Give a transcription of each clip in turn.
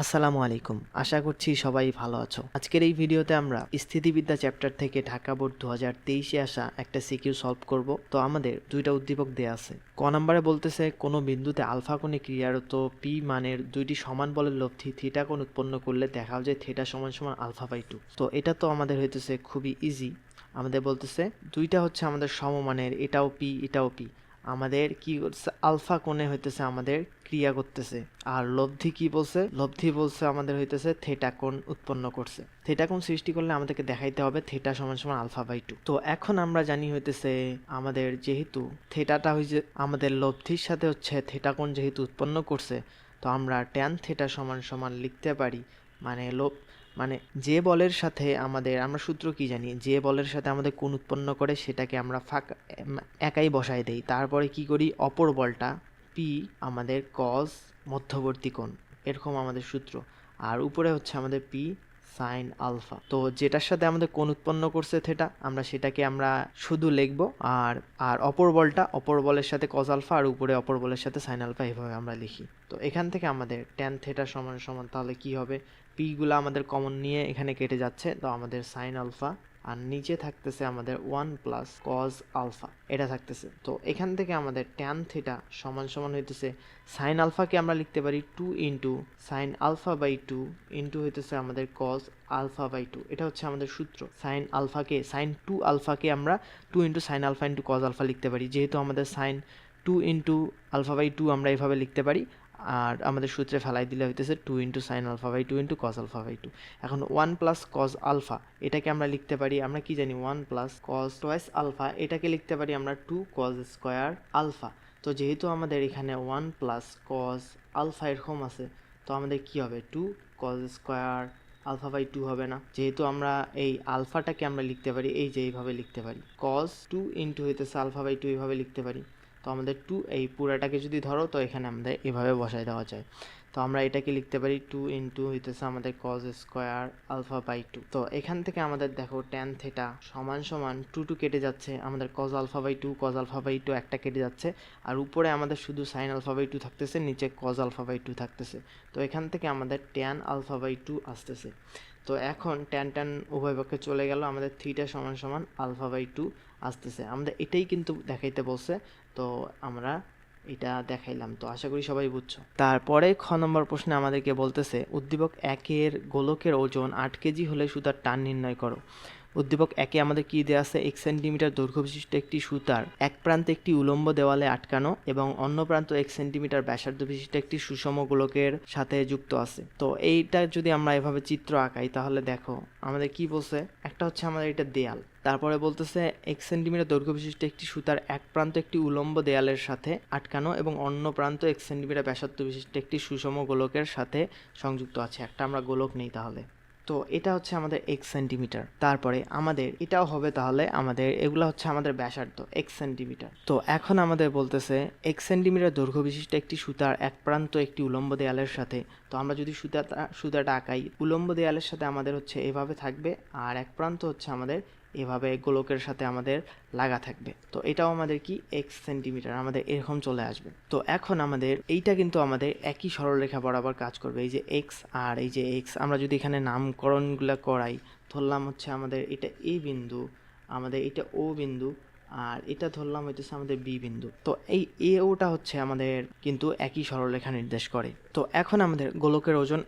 আসসালামু আলাইকুম। আশা করছি সবাই ভালো আছো। আজকের এই ভিডিওতে আমরা স্থিতিবিদ্যা চ্যাপ্টার থেকে ঢাকা বোর্ড 2023-এ আসা একটা সিকিউ সলভ করব। তো আমাদের দুইটা উদ্দীপক দেয়া আছে। ক নম্বরে বলতেছে কোনো বিন্দুতে আলফা কোণে ক্রিয়ারত পি মানের দুইটি সমান বলের লব্ধি থিটা কোণ উৎপন্ন করলে দেখাও যে থিটা সমান সমান আলফা বাই 2। তো এটা তো আমাদের হইতেছে খুবই ইজি। আমাদের বলতেছে দুইটা হচ্ছে আমাদের সমমানের, এটাও পি এটাও পি। আমাদের কি করছে, আলফা কোণে হইতেছে আমাদের ক্রিয়া করতেছে, আর লব্ধি কি বলছে, লব্ধি বলছে আমাদের হইতেছে থেটা কোণ উৎপন্ন করছে। থেটা কোণ সৃষ্টি করলে আমাদেরকে দেখাইতে হবে থেটা সমান সমান আলফা বাই 2। তো এখন আমরা জানি হইতেছে আমাদের যেহেতু থেটাটা হইছে আমাদের লব্ধির সাথে হচ্ছে থেটা কোণ যেহেতু উৎপন্ন করছে, তো আমরা ট্যান থেটা সমান সমান লিখতে পারি মানে যে বলের সাথে আমরা সূত্র কি জানি, যে বলের সাথে আমাদের কোণ উৎপন্ন করে সেটাকে আমরা একাই বসায় দেই। তারপরে কি করি, অপর বলটা পি আমাদের কজ মধ্যবর্তী কোণ, এরকম আমাদের সূত্র। আর উপরে হচ্ছে আমাদের পি সাইন আলফা। তো যেটার সাথে আমাদের কোণ উৎপন্ন করছে থেটা, আমরা সেটাকে আমরা শুধু লিখব। আর আর অপর বলের সাথে কজ আলফা, আর উপরে অপর বলের সাথে সাইন আলফা, এভাবে আমরা লিখি। তো এখান থেকে আমাদের ট্যান থেটা সমান সমান তাহলে কি হবে, পি গুলো আমাদের কমন নিয়ে এখানে কেটে যাচ্ছে, তো আমাদের সাইন আলফা আর নিচে থাকতেছে আমাদের 1 প্লাস কজ আলফা, এটা থাকতেছে। তো এখান থেকে আমাদের ট্যান থিটা সমান সমান হইতেছে সাইন আলফাকে আমরা লিখতে পারি 2 into sine alpha by 2 into হইতেছে আমাদের কজ আলফা বাই 2। এটা হচ্ছে আমাদের সূত্র। সাইন 2 আলফাকে আমরা 2 into sine alpha into cos alpha লিখতে পারি, যেহেতু আমাদের সাইন 2 ইন্টু আলফা বাই 2 আমরা এভাবে লিখতে পারি। আর আমাদের সূত্রে ফেলাই দিলে হইতেছে 2 into sine alpha by 2 into cos alpha by 2। এখন 1 প্লাস কজ আলফা এটাকে আমরা লিখতে পারি, আমরা কি জানি 1 প্লাস কজ টোয়াইস আলফা, এটাকে লিখতে পারি আমরা 2 কজ স্কোয়ার আলফা। তো যেহেতু আমাদের এখানে 1 প্লাস কজ আলফা এরকম আছে, তো আমাদের কি হবে 2 কজ স্কোয়ার আলফা বাই 2 হবে না। যেহেতু আমরা এই আলফাটাকে আমরা লিখতে পারি এই যে এইভাবে লিখতে পারি, কজ 2 ইন্টু হইতেছে আলফা বাই 2 এইভাবে লিখতে পারি। তো আমাদের 2 এই পুরাটাকে যদি ধরো, তো এখানে আমাদের এভাবে বসায় দেওয়া যায়। তো আমরা এটাকে লিখতে পারি 2 ইন্টু হইতেছে আমাদের কজ স্কোয়ার আলফা বাই 2। তো এখান থেকে আমাদের দেখো ট্যান থেটা সমান সমান 2 কেটে যাচ্ছে, আমাদের কজ আলফা বাই 2 একটা কেটে যাচ্ছে, আর উপরে আমাদের শুধু সাইন আলফা বাই 2 থাকতেছে, নিচে কজ আলফা বাই 2 থাকতেছে। তো এখান থেকে আমাদের ট্যান আলফা বাই 2 আসতেছে। তো এখন ট্যান ট্যান উভয় পক্ষে চলে গেল, আমাদের থিটা সমান সমান আলফা বাই 2 আসতেছে। আমাদের এটাই কিন্তু দেখাইতে বলছে, তো আমরা এটা দেখাইলাম। তো আশা করি সবাই বুঝছো। তারপরে খ নম্বর প্রশ্নে আমাদেরকে বলতেছে উদ্দীপক 1-এর গোলকের ওজন 8 কেজি হলে সুতার টান নির্ণয় করো। উদ্দীপক 1-এ আমাদের কি দেওয়া আছে, 1 সেন্টিমিটার দৈর্ঘ্য বিশিষ্ট একটি সুতার এক প্রান্তে একটি উলম্ব দেওয়ালে আটকানো এবং অন্য প্রান্ত 1 সেন্টিমিটার ব্যাসার্ধ বিশিষ্ট একটি সুষম গোলকের সাথে যুক্ত আছে। তো এইটা যদি আমরা এভাবে চিত্র আঁকাই, তাহলে দেখো আমাদের কি বলছে, একটা হচ্ছে আমাদের এটা দেয়াল, তারপরে বলতেছে 1 সেন্টিমিটার দৈর্ঘ্য বিশিষ্ট একটি সুতার এক প্রান্ত একটি উলম্ব দেয়ালের সাথে আটকানো এবং অন্য প্রান্ত 1 সেন্টিমিটার ব্যাসার্ধ বিশিষ্ট একটি সুষম গোলকের সাথে সংযুক্ত আছে। একটা আমরা গোলক নেই তাহলে। তো এটা হচ্ছে আমাদের 1 সেন্টিমিটার। তারপরে আমাদের এটাও হবে, তাহলে আমাদের এগুলো হচ্ছে আমাদের ব্যাসার্ধ 1 সেন্টিমিটার। তো এখন আমাদের বলতেছে 1 সেন্টিমিটার দৈর্ঘ্য বিশিষ্ট একটি সুতার এক প্রান্ত একটি উলম্ব দেয়ালের সাথে, তো আমরা যদি সুতাটা আঁকাই, উলম্ব দেয়ালের সাথে আমাদের হচ্ছে এভাবে থাকবে, আর এক প্রান্ত হচ্ছে আমাদের এভাবে গোলকের সাথে আমাদের লাগা থাকবে। তো এটাও আমাদের কি 1 সেন্টিমিটার, আমাদের এরকম চলে আসবে। তো এখন আমাদের এইটা কিন্তু আমাদের একই সরলরেখা বরাবর কাজ করবে। এই যে এক্স আর এই যে এক্স, আমরা যদি এখানে নামকরণগুলো করাই, ধরলাম হচ্ছে আমাদের এটা এ বিন্দু, আমাদের এটা ও বিন্দু, আর এটা ধরলাম হইতেছে আমাদের বি বিন্দু। তো এই এ ওটা হচ্ছে আমাদের কিন্তু একই সরলরেখা নির্দেশ করে। তো এখন আমাদের গোলকের ওজন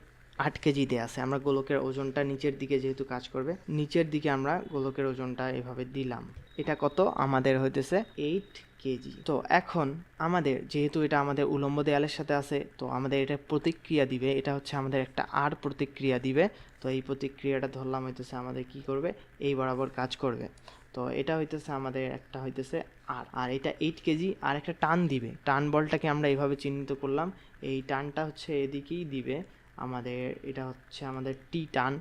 8 কেজি দেয়া আছে, আমরা গোলকের ওজনটা নিচের দিকে যেহেতু কাজ করবে, নিচের দিকে আমরা গোলকের ওজনটা এভাবে দিলাম। এটা কত আমাদের হইতেছে 8 কেজি। তো এখন আমাদের যেহেতু এটা আমাদের উলম্ব দেয়ালের সাথে আছে, তো আমাদের এটা প্রতিক্রিয়া দিবে, এটা হচ্ছে আমাদের একটা আর প্রতিক্রিয়া দিবে। তো এই প্রতিক্রিয়াটা ধরলাম হইতেছে আমাদের কি করবে, এই বরাবর কাজ করবে। তো এটা হইতেছে আমাদের একটা হইতেছে আর এটা 8 কেজি, আর একটা টান দিবে। টান বলটাকে আমরা এইভাবে চিহ্নিত করলাম, এই টানটা হচ্ছে এদিকেই দিবে আমাদের, এটা হচ্ছে আমাদের টি টান,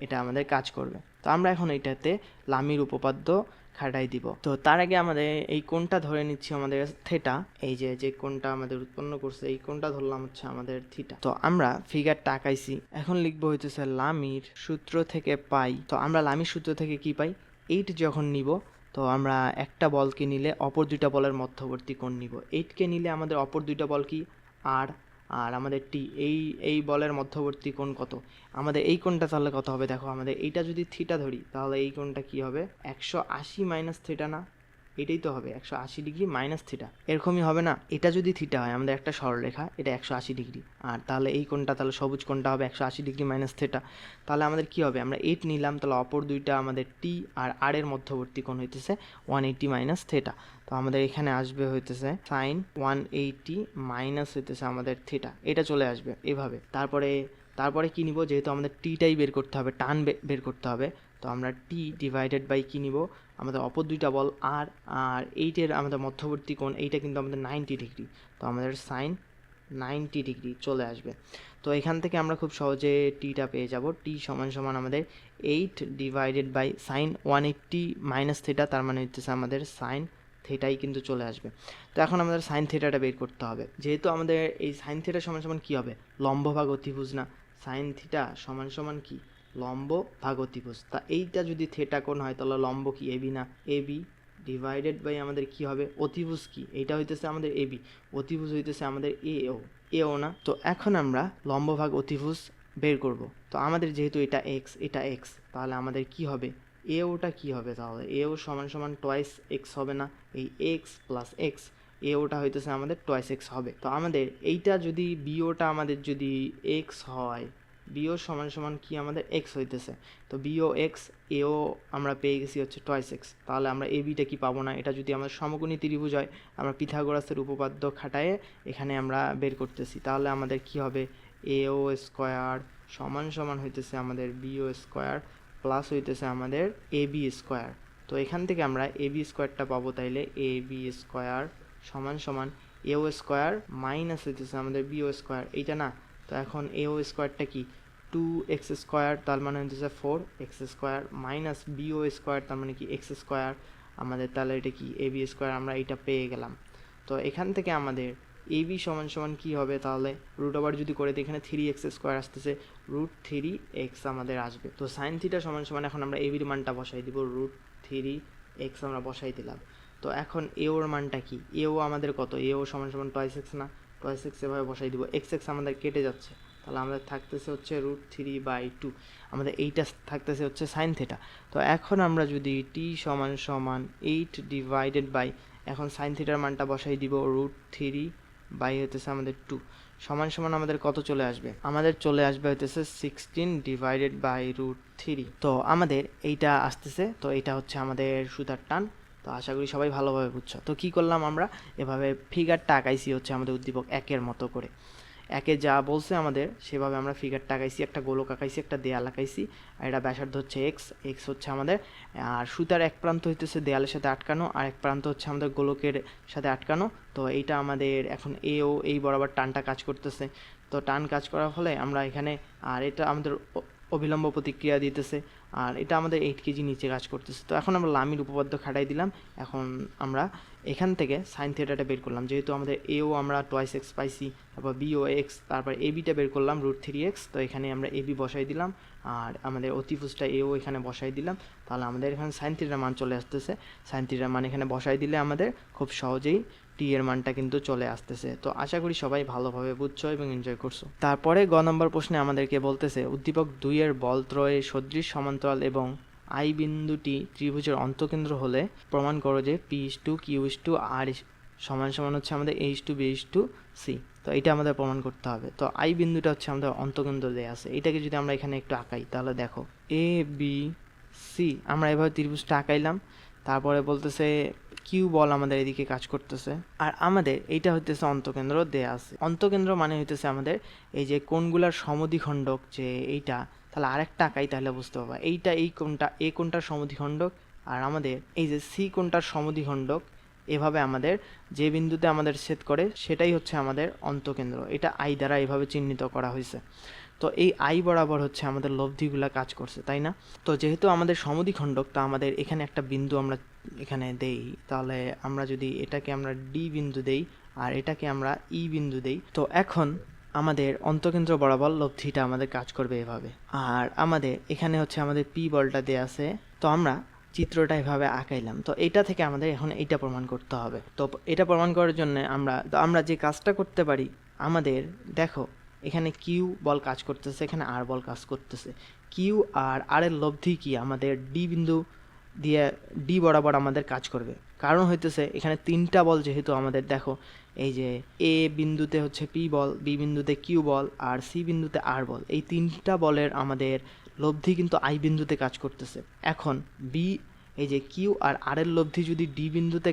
এটা আমাদের কাজ করবে। তো আমরা এখন এইটাতে লামির উপপাদ্য খাটাই দিব। তো তার আগে আমাদের এই কোণটা ধরে নিচ্ছি আমাদের থেটা, এই যে কোণটা আমাদের উৎপন্ন করছে এই কোণটা ধরলাম হচ্ছে আমাদের থিটা। তো আমরা ফিগারটা আঁকাইছি, এখন লিখবো হইতেছে লামির সূত্র থেকে পাই। তো আমরা লামির সূত্র থেকে কি পাই, 8 যখন নিব, তো আমরা একটা বলকে নিলে অপর দুইটা বলের মধ্যবর্তী কোণ নিব। 8কে নিলে আমাদের অপর দুইটা বল কি আর আর আমাদের টি, এই বলের মধ্যবর্তী কোণ কত, আমাদের এই কোণটা তাহলে কত হবে দেখো, আমাদের এইটা যদি থিটা ধরি তাহলে এই কোণটা কি হবে 180 মাইনাস থিটা না, এটাই তো হবে 180 ডিগ্রি মাইনাস থিটা, এরকমই হবে না? এটা যদি থিটা হয় আমাদের একটা সরলরেখা, এটা 180 ডিগ্রি, আর তাহলে এই কোণটা, তাহলে সবুজ কোণটা হবে 180 ডিগ্রি মাইনাস থিটা। তাহলে আমাদের কি হবে, আমরা 8 নিলাম, তাহলে অপর দুইটা আমাদের টি আর আর এর মধ্যবর্তী কোণ হইতেছে 180 মাইনাস থিটা। তো আমাদের এখানে আসবে হইতেছে সাইন 180 মাইনাস হইতেছে আমাদের থিটা, এটা চলে আসবে এভাবে। তারপরে কি নিব, যেহেতু আমাদের টিটাই বের করতে হবে, টান বের করতে হবে, তো আমরা টি ডিভাইডেড বাই কী নিব, আমাদের অপর দুইটা বল আর এইটের আমাদের মধ্যবর্তী কোণ, এইটা কিন্তু আমাদের 90 ডিগ্রি, তো আমাদের সাইন 90 ডিগ্রি চলে আসবে। তো এখান থেকে আমরা খুব সহজে টিটা পেয়ে যাব, টি সমান সমান আমাদের 8 divided by sine 180 minus theta, তার মানে হচ্ছে আমাদের সাইন থিটাই কিন্তু চলে আসবে। তো এখন আমাদের সাইন থিটাটা বের করতে হবে, যেহেতু আমাদের এই সাইন থিটা সমান সমান কী হবে, লম্ব ভাগ অতিভুজ না, সাইন থিটা সমান সমান কি লম্ব ভাগ অতিভুজ। তা এইটা যদি থিটা কোণ হয় তাহলে লম্ব কি এবি না, এবি ডিভাইডেড বাই আমাদের কি হবে অতিভুজ, কি এইটা হইতেছে আমাদের এবি, অতিভুজ হইতেছে আমাদের এও না। তো এখন আমরা লম্ব ভাগ অতিভুজ বের করব। তো আমাদের যেহেতু এটা এক্স, তাহলে আমাদের কি হবে এওটা কি হবে, তাহলে এও সমান সমান টোয়াইস এক্স হবে না, এই এক্স প্লাস এক্স, এওটা হইতেছে আমাদের টোয়াইস এক্স হবে। তো আমাদের এইটা যদি বিওটা আমাদের যদি এক্স হয়, বিও সমান সমান কি আমাদের এক্স হইতেছে, তো বিও এক্স, এও আমরা পেয়ে গেছি হচ্ছে টোয়াইস এক্স, তাহলে আমরা এ বিটা কি পাবো না, এটা যদি আমাদের সমকোণী ত্রিভুজ হয়, আমরা পিথাগোরাসের উপপাদ্য খাটায়ে এখানে আমরা বের করতেছি, তাহলে আমাদের কি হবে এও স্কোয়ার সমান সমান হইতেছে আমাদের বিও স্কোয়ার প্লাস হইতেছে আমাদের এ বি স্কোয়ার। তো এখান থেকে আমরা এ বি স্কোয়ারটা পাবো, তাইলে এ বি স্কোয়ার সমান সমান এও স্কোয়ার মাইনাস হইতেছে আমাদের বিও স্কোয়ার, এইটা না। তো এখন এও স্কোয়ারটা কি 2x স্কোয়ার, তার মানে হচ্ছে 4x square minus bio square, তার মানে কি এক্স স্কোয়ার আমাদের, তাহলে এটা কি এ বি স্কোয়ার, আমরা এটা পেয়ে গেলাম। তো এখান থেকে আমাদের এ বি সমান সমান কী হবে, তাহলে রুট ওভার যদি করে দিই, এখানে 3x স্কোয়ার আসতেছে, √3x আমাদের আসবে। তো সাইন থিটা সমান সমান এখন আমরা এ বির মানটা বসাই দিব, √3x আমরা বসাই দিলাম। তো এখন এওর মানটা কি, এও আমাদের কত, এও সমান সমান টোয়াইস এক্স না, টোয়াইস এক্স এভাবে বসাই দিব, এক্স আমাদের কেটে যাচ্ছে, তাহলে আমাদের থাকতেছে হচ্ছে √3/2, আমাদের এইটা থাকতেছে হচ্ছে সাইন থিটা। তো এখন আমরা যদি টি সমান সমান 8 ডিভাইডেড বাই, এখন সাইন থিটার মানটা বসাই দিব √3 হইতেছে আমাদের 2 সমান সমান আমাদের কত চলে আসবে, আমাদের চলে আসবে হইতেছে 16 ডিভাইডেড বাই √3। তো আমাদের এইটা আসতেছে, তো এটা হচ্ছে আমাদের সুতার টান। তো আশা করি সবাই ভালোভাবে বুঝছো। তো কি করলাম, আমরা এভাবে ফিগারটা আঁকাইছি হচ্ছে আমাদের উদ্দীপক একের মতো করে, একে যা বলছে আমাদের সেভাবে আমরা ফিগারটা আঁকাইছি, একটা গোলক আঁকাইছি, একটা দেয়াল আঁকাইছি, আর এটা ব্যাসার্ধ হচ্ছে এক্স হচ্ছে আমাদের, আর সুতার এক প্রান্ত হইতেছে দেয়ালের সাথে আটকানো, আর এক প্রান্ত হচ্ছে আমাদের গোলকের সাথে আটকানো। তো এইটা আমাদের এখন এই বরাবর টানটা কাজ করতেছে, তো টান কাজ করার ফলে আমরা এখানে, আর এটা আমাদের অবিলম্ব প্রতিক্রিয়া দিতেছে, আর এটা আমাদের 8 কেজি নিচে কাজ করতেছে। তো এখন আমরা লামির উপপাদ্য খাটাই দিলাম, এখন আমরা এখান থেকে সাইন থিটাটা বের করলাম, যেহেতু আমাদের এও আমরা টোয়াইস এক্স পাইছি, তারপর বিও এক্স, তারপর এ বিটা বের করলাম √3x, তো এখানে আমরা এ বি বসাই দিলাম, আর আমাদের অতিভুজটা এও এখানে বসাই দিলাম, তাহলে আমাদের এখানে সাইন থিটার মান চলে আসতেছে, সাইন থিটার মান এখানে বসাই দিলে আমাদের খুব সহজেই টি এর মানটা কিন্তু চলে আসতেছে। তো আশা করি সবাই ভালোভাবে বুঝছো এবং এনজয় করছো। তারপরে গ নম্বর প্রশ্নে আমাদেরকে বলতেছে উদ্দীপক 2 এর বলত্রয়ের সদৃশ সমান্তরাল এবং আই বিন্দুটি ত্রিভুজের অন্তকেন্দ্র হলে প্রমাণ করো যে P/Q/R সমান সমান হচ্ছে আমাদের H/B/C। তো এটা আমাদের প্রমাণ করতে হবে। তো আই বিন্দুটা হচ্ছে আমাদের অন্তকেন্দ্র দেয়া আছে, এটাকে যদি আমরা এখানে একটু আঁকাই তাহলে দেখো ABC, আমরা এভাবে ত্রিভুজটা আঁকাইলাম, তারপরে বলতেছে কিউ বল আমাদের এদিকে কাজ করতেছে, আর আমাদের এইটা হইতেছে অন্তকেন্দ্র দেয়া আছে। অন্তকেন্দ্র মানে হইতেছে আমাদের এই যে কোণগুলার সমদ্বিখণ্ডক, যে এইটা, তাহলে আরেকটা আঁকাই তাহলে বুঝতে পারবা, এইটা এই কোণটা, এই কোণটার সমদ্বিখণ্ডক, আর আমাদের এই যে সি কোণটার সমদ্বিখণ্ডক, এভাবে আমাদের যে বিন্দুতে আমাদের ছেদ করে সেটাই হচ্ছে আমাদের অন্তকেন্দ্র, এটা আই দ্বারা এভাবে চিহ্নিত করা হয়েছে। তো এই আই বরাবর হচ্ছে আমাদের লব্ধিগুলা কাজ করছে, তাই না? তো যেহেতু আমাদের সমদ্বিখণ্ডক, তা আমাদের এখানে একটা বিন্দু আমরা এখানে দেই, তাহলে আমরা যদি এটাকে আমরা ডি বিন্দু দেই আর এটাকে আমরা ই বিন্দু দেই, তো এখন আমাদের অন্তকেন্দ্র বরাবর লব্ধিটা আমাদের কাজ করবে এভাবে, আর আমাদের এখানে হচ্ছে আমাদের পি বলটা দেয়া আছে। তো আমরা চিত্রটা এভাবে আঁকাইলাম, তো এটা থেকে আমাদের এখন এইটা প্রমাণ করতে হবে। তো এটা প্রমাণ করার জন্য আমরা যে কাজটা করতে পারি, আমাদের দেখো এখানে কিউ বল কাজ করতেছে, এখানে আর বল কাজ করতেছে। কিউ আর আর এর লব্ধি কি আমাদের ডি বিন্দু দিয়ে ডি বরাবর আমাদের কাজ করবে। কারণ হইতেছে এখানে তিনটা বল যেহেতু আমাদের, দেখো এই যে এ বিন্দুতে হচ্ছে পি বল, বি বিন্দুতে কিউ বল, আর সি বিন্দুতে আর বল, এই তিনটা বলের আমাদের লব্ধি কিন্তু আই বিন্দুতে কাজ করতেছে। এখন বি এই যে কিউ আর আর এর লব্ধি যদি ডি বিন্দুতে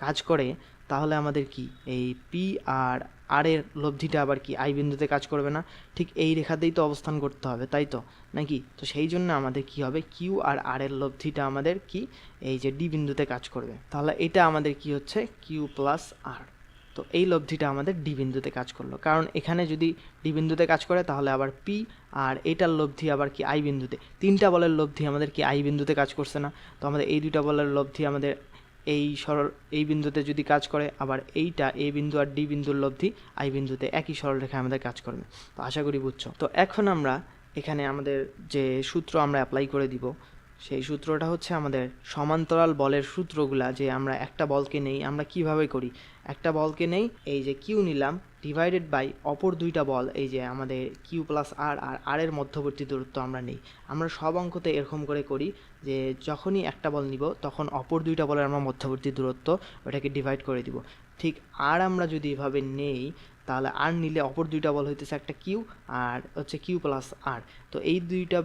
কাজ করে, তাহলে আমাদের কি এই পি আর আর এর লব্ধিটা আবার কি আই বিন্দুতে কাজ করবে না? ঠিক এই রেখাতেই তো অবস্থান করতে হবে, তাই তো নাকি? তো সেই জন্য আমাদের কি হবে, কিউ আর আর এর লব্ধিটা আমাদের কি এই যে ডি বিন্দুতে কাজ করবে। তাহলে এটা আমাদের কি হচ্ছে কিউ প্লাস আর। তো এই লব্ধিটা আমাদের ডি বিন্দুতে কাজ করলো, কারণ এখানে যদি ডি বিন্দুতে কাজ করে তাহলে আবার পি আর এটার লব্ধি আবার কি আই বিন্দুতে, তিনটা বলের লব্ধি আমাদের কি আই বিন্দুতে কাজ করছে না? তো আমাদের এই দুইটা বলের লব্ধি আমাদের এই বিন্দুতে যদি কাজ করে, আবার এইটা এ বিন্দু আর ডি বিন্দুর লব্ধি আই বিন্দুতে একই সরলরেখায় আমাদের কাজ করবে। তো আশা করি বুঝছো। তো এখন আমরা এখানে আমাদের যে সূত্র আমরা অ্যাপ্লাই করে দিব, সেই সূত্রটা হচ্ছে আমাদের সমান্তরাল বলের সূত্রগুলা, যে আমরা একটা বলকে নেই, আমরা কিভাবে করি, একটা বলকে নেই এই যে কিউ নিলাম, ডিভাইডেড বাই অপর দুইটা বল এই যে আমাদের কিউ প্লাস আর আর আর এর মধ্যবর্তী দূরত্ব আমরা নেই। আমরা সব অঙ্কতে এরকম করে করি যে যখনই একটা বল নিব তখন অপর দুইটা বলের আমরা মধ্যবর্তী দূরত্ব ওটাকে ডিভাইড করে দিব। ঠিক আর আমরা যদি এভাবে নেই, তাহলে আর নিলে অপর দুইটা বল হইতেছে একটা কিউ আর হচ্ছে কিউ প্লাস আর। তো এই দুইটা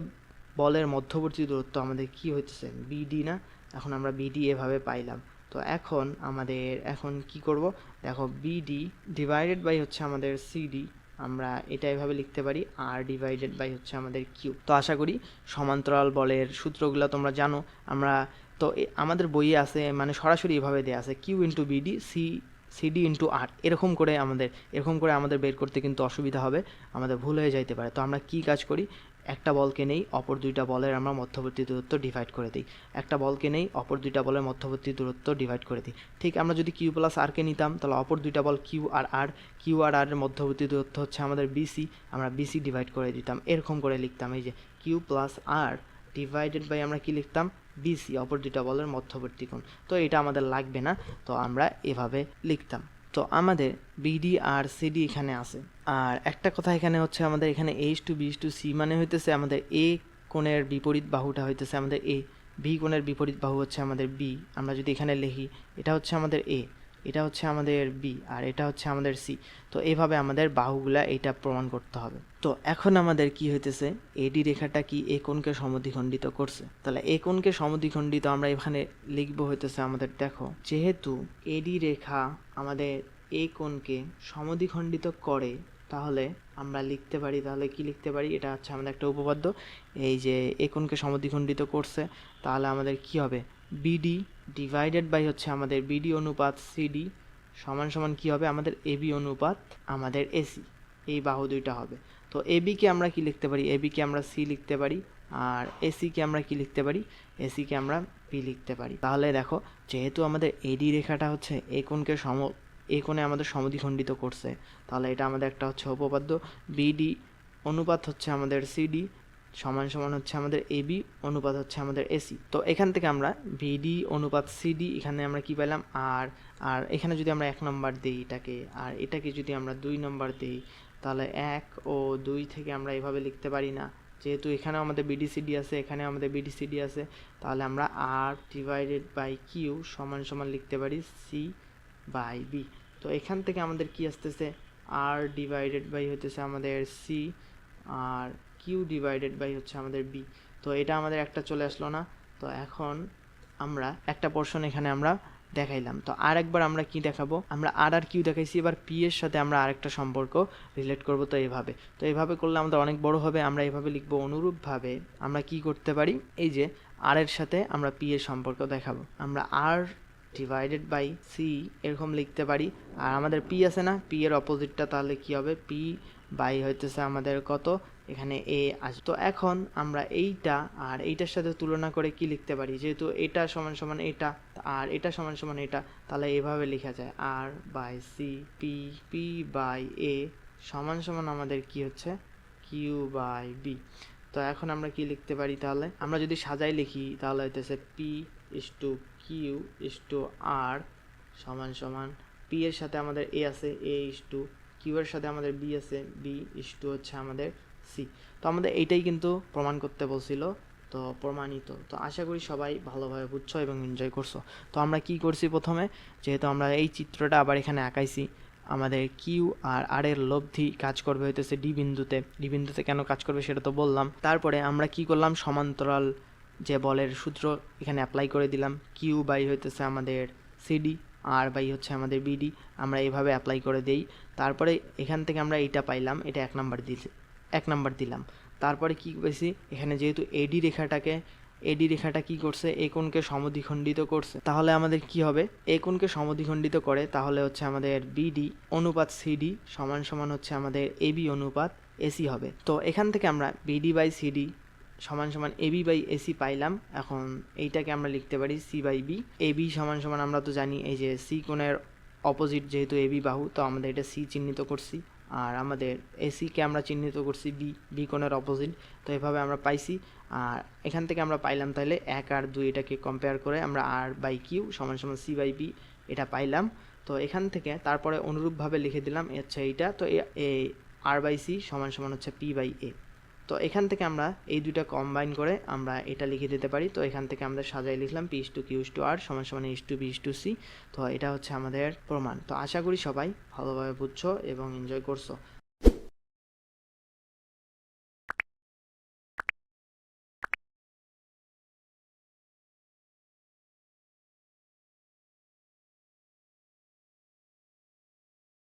বলের মধ্যবর্তী দূরত্ব আমাদের কি হইতেছে বিডি না? এখন আমরা বিডি এভাবে পাইলাম। তো এখন আমাদের এখন কি করব, দেখো বিডি ডিভাইডেড বাই হচ্ছে আমাদের সিডি, আমরা এটা এভাবে লিখতে পারি আর ডিভাইডেড বাই হচ্ছে আমাদের কিউ। তো আশা করি সমান্তরাল বলের সূত্রগুলো তোমরা জানো। আমরা তো আমাদের বইয়ে আছে, মানে সরাসরি এভাবে দেওয়া আছে Q into BD CD into R, এরকম করে আমাদের বের করতে কিন্তু অসুবিধা হবে, আমাদের ভুল হয়ে যাইতে পারে। তো আমরা কি কাজ করি, একটা বলকে নেই, অপর দুইটা বলের আমরা মধ্যবর্তী দূরত্ব ডিভাইড করে দিই। একটা বলকে নেই, অপর দুইটা বলের মধ্যবর্তী দূরত্ব ডিভাইড করে দিই। ঠিক আমরা যদি কিউ প্লাস আরকে নিতাম, তাহলে অপর দুইটা বল কিউ আর এর মধ্যবর্তী দূরত্ব হচ্ছে আমাদের বিসি, আমরা বিসি ডিভাইড করে দিতাম। এরকম করে লিখতাম, এই যে Q plus R divided by আমরা কি লিখতাম বিসি, অপর দুইটা বলের মধ্যবর্তী কোণ। তো এটা আমাদের লাগবে না, তো আমরা এভাবে লিখতাম। তো আমাদের বিডি আর সিডি এখানে আছে। আর একটা কথা এখানে হচ্ছে আমাদের এখানে H to B to C মানে হইতেছে আমাদের এ কোণের বিপরীত বাহুটা হইতেছে আমাদের এ, বি কোণের বিপরীত বাহু হচ্ছে আমাদের বি। আমরা যদি এখানে লিখি এটা হচ্ছে আমাদের এ, এটা হচ্ছে আমাদের বি, আর এটা হচ্ছে আমাদের সি। তো এইভাবে আমাদের বাহুগুলা এটা প্রমাণ করতে হবে। তো এখন আমাদের কি হইতেছে, এডি রেখাটা কি এ কোণকে সমদ্বিখণ্ডিত করছে। তাহলে এ কোণকে সমদ্বিখণ্ডিত আমরা এখানে লিখবো হইতেছে আমাদের, দেখো যেহেতু এডি রেখা আমাদের এ কোণকে সমদ্বিখণ্ডিত করে, তাহলে আমরা লিখতে পারি, তাহলে কি লিখতে পারি, এটা হচ্ছে আমাদের একটা উপপাদ্য, এই যে এ কোণকে সমদ্বিখণ্ডিত করছে, তাহলে আমাদের কি হবে বিডি ডিভাইডেড বাই হচ্ছে আমাদের বিডি অনুপাত সিডি সমান সমান কি হবে আমাদের এবি অনুপাত আমাদের এসি, এই বাহু দুইটা হবে। তো এবিকে আমরা কি লিখতে পারি, এবিকে আমরা সি লিখতে পারি, আর এসিকে আমরা কি লিখতে পারি, এসিকে আমরা বি লিখতে পারি। তাহলে দেখো যেহেতু আমাদের এডি রেখাটা হচ্ছে এই কোণে আমাদের সমদ্বিখণ্ডিত করছে, তাহলে এটা আমাদের একটা হচ্ছে উপপাদ্য, বিডি অনুপাত হচ্ছে আমাদের সিডি সমান সমান হচ্ছে আমাদের এবি অনুপাত হচ্ছে আমাদের এসি। তো এখান থেকে আমরা বিডি অনুপাত সিডি এখানে আমরা কি পেলাম আর, আর এখানে যদি আমরা 1 নম্বর দিই এটাকে, আর এটাকে যদি আমরা 2 নম্বর দিই, তাহলে 1 ও 2 থেকে আমরা এভাবে লিখতে পারি না, যেহেতু এখানেও আমাদের বিডিসিডি আছে, এখানে আমাদের বিডিসিডি আছে, তাহলে আমরা আর ডিভাইডেড বাই কিউ সমান সমান লিখতে পারি সি বাই বি। তো এখান থেকে আমাদের কি আসতেছে, আর ডিভাইডেড বাই হতেছে আমাদের সি আর কিউ ডিভাইডেড বাই হচ্ছে আমাদের বি। তো এটা আমাদের একটা চলে আসলো না। তো এখন আমরা একটা পোর্শন এখানে আমরা দেখাইলাম। তো আর একবার আমরা কি দেখাবো, আমরা আর কিউ দেখাইছি, এবার পি এর সাথে আমরা আরেকটা সম্পর্ক রিলেট করব। তো এইভাবে করলে আমাদের অনেক বড় হবে, আমরা এইভাবে লিখবো। অনুরূপভাবে আমরা কি করতে পারি, এই যে আর এর সাথে আমরা পি এর সম্পর্ক দেখাবো, আমরা আর ডিভাইডেড বাই সি এরকম লিখতে পারি। আর আমাদের পি আছে না, পি এর অপোজিটটা তাহলে কি হবে, পি বাই হইতেছে আমাদের কত, এখানে এ আসবে। তো এখন আমরা এইটা আর এইটার সাথে তুলনা করে কি লিখতে পারি, যেহেতু এটা সমান সমান এটা আর এটা সমান সমান এটা, তাহলে এভাবে লেখা যায় আর by C P P by A সমান সমান আমাদের কি হচ্ছে কিউ বাই বি। তো এখন আমরা কি লিখতে পারি, তাহলে আমরা যদি সাজাই লিখি তাহলে হইতেছে P is to Q is to R সমান সমান পি এর সাথে আমাদের এ আছে, এ ইস টু কিউ এর সাথে আমাদের বি আছে, বি ইস টু হচ্ছে আমাদের সি। তো আমাদের এইটাই কিন্তু প্রমাণ করতে বলছিল, তো প্রমাণিত। তো আশা করি সবাই ভালোভাবে বুঝছো এবং এনজয় করছো। তো আমরা কি করছি প্রথমে, যেহেতু আমরা এই চিত্রটা আবার এখানে আঁকাইছি, আমাদের কিউ আর আর এর লব্ধি কাজ করবে হইতেছে ডি বিন্দুতে। ডি বিন্দুতে কেন কাজ করবে সেটা তো বললাম। তারপরে আমরা কি করলাম, সমান্তরাল যে বলের সূত্র এখানে অ্যাপ্লাই করে দিলাম। কিউ বাই হইতেছে আমাদের সিডি, আর বাই হচ্ছে আমাদের বিডি, আমরা এইভাবে অ্যাপ্লাই করে দেই। তারপরে এখান থেকে আমরা এইটা পাইলাম, এটা 1 নাম্বার দিলাম। তারপরে কি পেয়েছি, এখানে যেহেতু এডি রেখাটা কি করছে, এ কোণকে সমদ্বিখণ্ডিত করছে, তাহলে আমাদের কি হবে, এ কোণকে সমদ্বিখণ্ডিত করে, তাহলে হচ্ছে আমাদের বিডি অনুপাত সিডি সমান সমান হচ্ছে আমাদের এবি অনুপাত এসি হবে। তো এখান থেকে আমরা বিডি বাই সিডি সমান সমান এবি বাই এসি পাইলাম। এখন এইটাকে আমরা লিখতে পারি সি বাই বি। এবি সমান সমান আমরা তো জানি এই যে সি কোণের অপোজিট, যেহেতু এবি বাহু, তো আমরা এটা সি চিহ্নিত করছি, আর আমাদের এসিকে আমরা চিহ্নিত করছি বি কোণের অপোজিট। তো এভাবে আমরা পাইছি। আর এখান থেকে আমরা পাইলাম তাহলে 1 আর 2 এটাকে কম্পেয়ার করে আমরা আর বাই কিউ সমান সমান সি বাই বি এটা পাইলাম। তো এখান থেকে তারপরে অনুরূপভাবে লিখে দিলাম আচ্ছা এইটা, তো আর বাই সি সমান সমান হচ্ছে পি বাই এ। তো এখান থেকে আমরা এই দুইটা কম্বাইন করে আমরা এটা লিখে দিতে পারি। তো এখান থেকে আমরা সাজাই লিখলাম P is to Q is to R সমান সমান is to B is to C. তো এটা হচ্ছে আমাদের প্রমাণ। তো আশা করি সবাই ভালোভাবে বুঝছো এবং এনজয় করছো।